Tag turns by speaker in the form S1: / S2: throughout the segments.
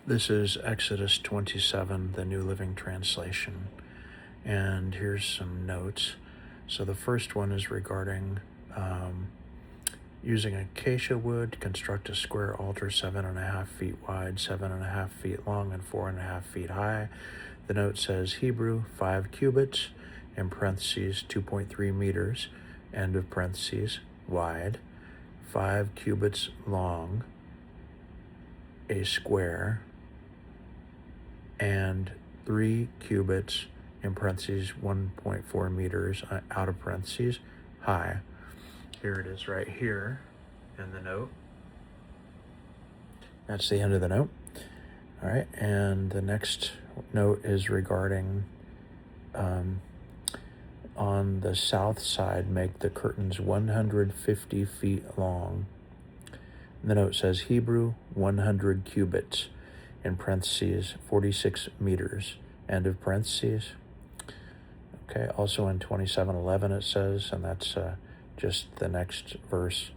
S1: This is Exodus 27, the New Living Translation. And here's some notes. So the first one is regarding using acacia wood, construct a square altar 7.5 feet wide, 7.5 feet long, and 4.5 feet high. The note says Hebrew, 5 cubits, in parentheses, 2.3 meters, end of parentheses, wide, 5 cubits long, a square, and 3 cubits, in parentheses, 1.4 meters, out of parentheses, high. Here it is right here in the note. That's the end of the note. All right, and the next note is regarding on the south side, make the curtains 150 feet long. The note says Hebrew, 100 cubits, in parentheses, 46 meters, end of parentheses. Okay, also in 27:11 it says, and that's just the next verse.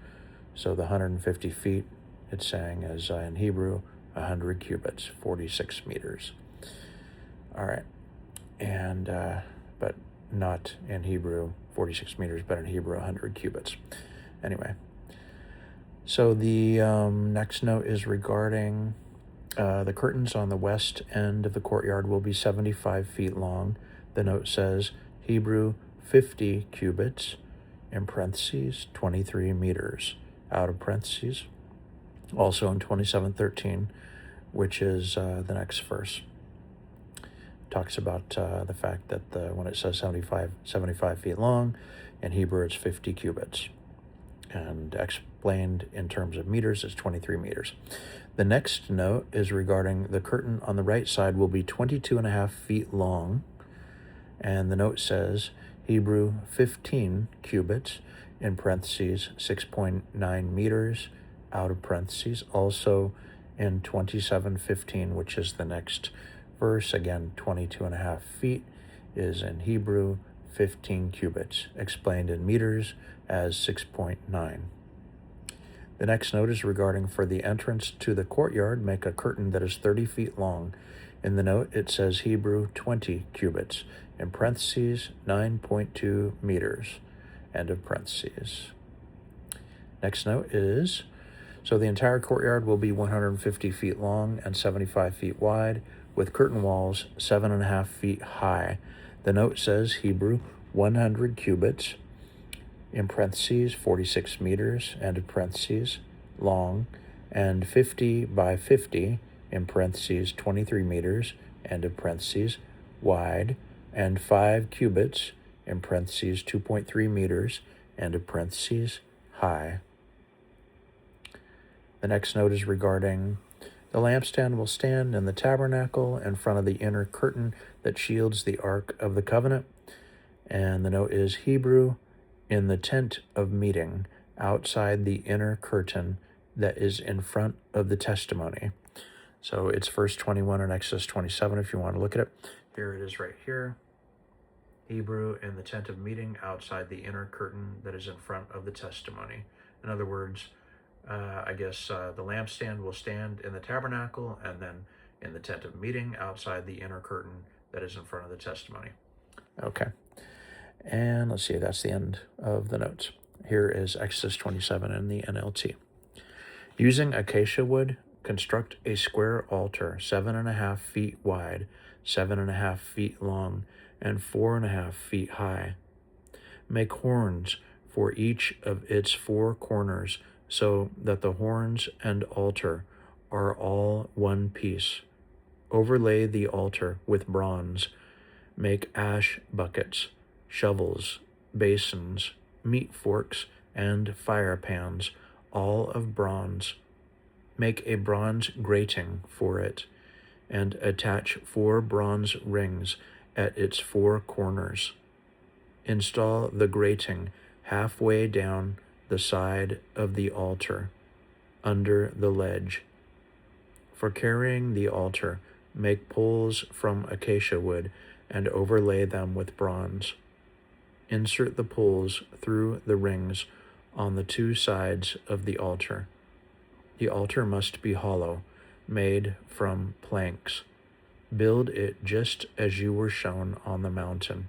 S1: So the 150 feet, it's saying, is in Hebrew, 100 cubits, 46 meters. All right, and but not in Hebrew 46 meters, but in Hebrew 100 cubits. Anyway, so the next note is regarding the curtains on the west end of the courtyard will be 75 feet long. The note says Hebrew 50 cubits, in parentheses, 23 meters, out of parentheses. Also in 27:13, which is the next verse, talks about the fact that when it says 75 feet long, in Hebrew it's 50 cubits. And explained in terms of meters, it's 23 meters. The next note is regarding the curtain on the right side will be 22.5 feet long. And the note says Hebrew 15 cubits, in parentheses, 6.9 meters, out of parentheses. Also in 27:15, which is the next verse, again, 22.5 feet is in Hebrew 15 cubits, explained in meters as 6.9. The next note is regarding for the entrance to the courtyard, make a curtain that is 30 feet long. In the note, it says Hebrew 20 cubits, in parentheses, 9.2 meters, end of parentheses. Next note is, so the entire courtyard will be 150 feet long and 75 feet wide, with curtain walls 7.5 feet high. The note says Hebrew 100 cubits, in parentheses, 46 meters, end of parentheses, long, and 50 by 50, in parentheses, 23 meters, end of parentheses, wide, and 5 cubits, in parentheses, 2.3 meters, end of parentheses, high. The next note is regarding the lampstand will stand in the tabernacle in front of the inner curtain that shields the Ark of the Covenant. And the note is Hebrew, in the tent of meeting, outside the inner curtain that is in front of the testimony. So it's verse 21 in Exodus 27 if you want to look at it. Here it is right here. Hebrew, in the tent of meeting, outside the inner curtain that is in front of the testimony. In other words, I guess the lampstand will stand in the tabernacle, and then in the tent of meeting, outside the inner curtain that is in front of the testimony. Okay. And let's see, that's the end of the notes. Here is Exodus 27 in the NLT. Using acacia wood, construct a square altar 7.5 feet wide, 7.5 feet long, and 4.5 feet high. Make horns for each of its 4 corners, so that the horns and altar are all one piece. Overlay the altar with bronze. Make ash buckets, shovels, basins, meat forks, and fire pans, all of bronze. Make a bronze grating for it, and attach 4 bronze rings at its 4 corners. Install the grating halfway down the side of the altar, under the ledge. For carrying the altar, make poles from acacia wood and overlay them with bronze. Insert the poles through the rings on the 2 sides of the altar. The altar must be hollow. made from planks. Build it just as you were shown on the mountain.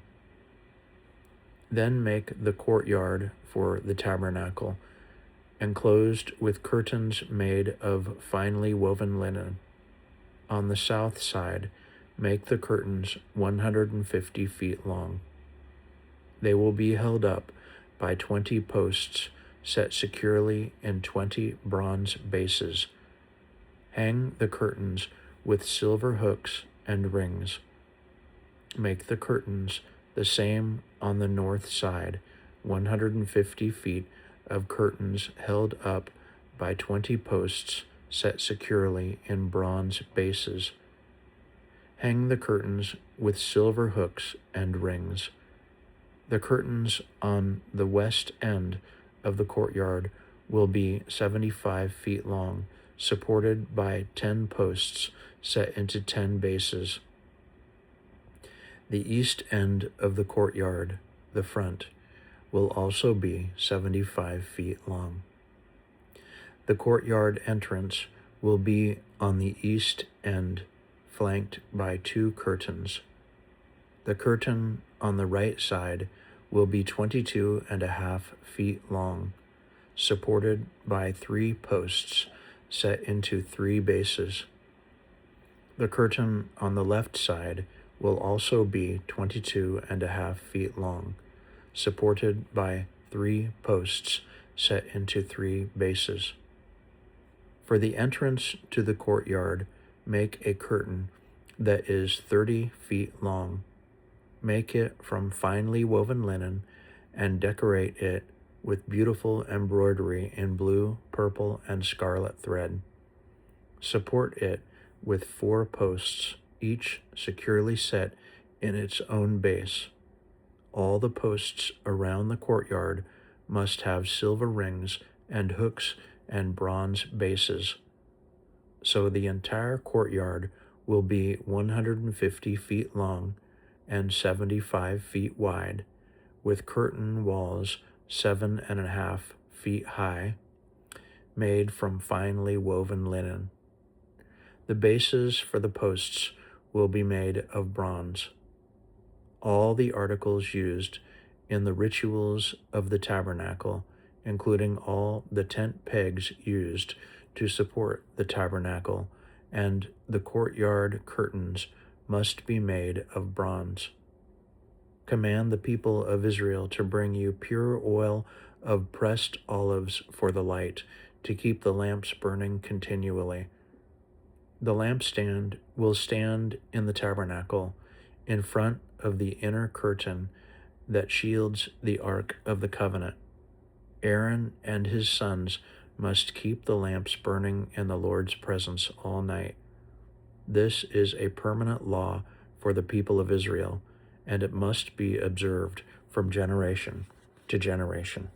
S1: Then make the courtyard for the tabernacle, enclosed with curtains made of finely woven linen. On the south side, make the curtains 150 feet long. They will be held up by 20 posts set securely in 20 bronze bases. Hang the curtains with silver hooks and rings. Make the curtains the same on the north side, 150 feet of curtains held up by 20 posts set securely in bronze bases. Hang the curtains with silver hooks and rings. The curtains on the west end of the courtyard will be 75 feet long, supported by 10 posts set into 10 bases. The east end of the courtyard, the front, will also be 75 feet long. The courtyard entrance will be on the east end, flanked by 2 curtains. The curtain on the right side will be 22.5 feet long, supported by 3 posts set into 3 bases. The curtain on the left side will also be 22.5 feet long, supported by 3 posts set into 3 bases. For the entrance to the courtyard, make a curtain that is 30 feet long. Make it from finely woven linen and decorate it with beautiful embroidery in blue, purple, and scarlet thread. Support it with 4 posts, each securely set in its own base. All the posts around the courtyard must have silver rings and hooks and bronze bases. So the entire courtyard will be 150 feet long and 75 feet wide, with curtain walls 7.5 feet high, made from finely woven linen. The bases for the posts will be made of bronze. All the articles used in the rituals of the tabernacle, including all the tent pegs used to support the tabernacle and the courtyard curtains, must be made of bronze. Command the people of Israel to bring you pure oil of pressed olives for the light, to keep the lamps burning continually. The lampstand will stand in the tabernacle, in front of the inner curtain that shields the Ark of the Covenant. Aaron and his sons must keep the lamps burning in the Lord's presence all night. This is a permanent law for the people of Israel, and it must be observed from generation to generation.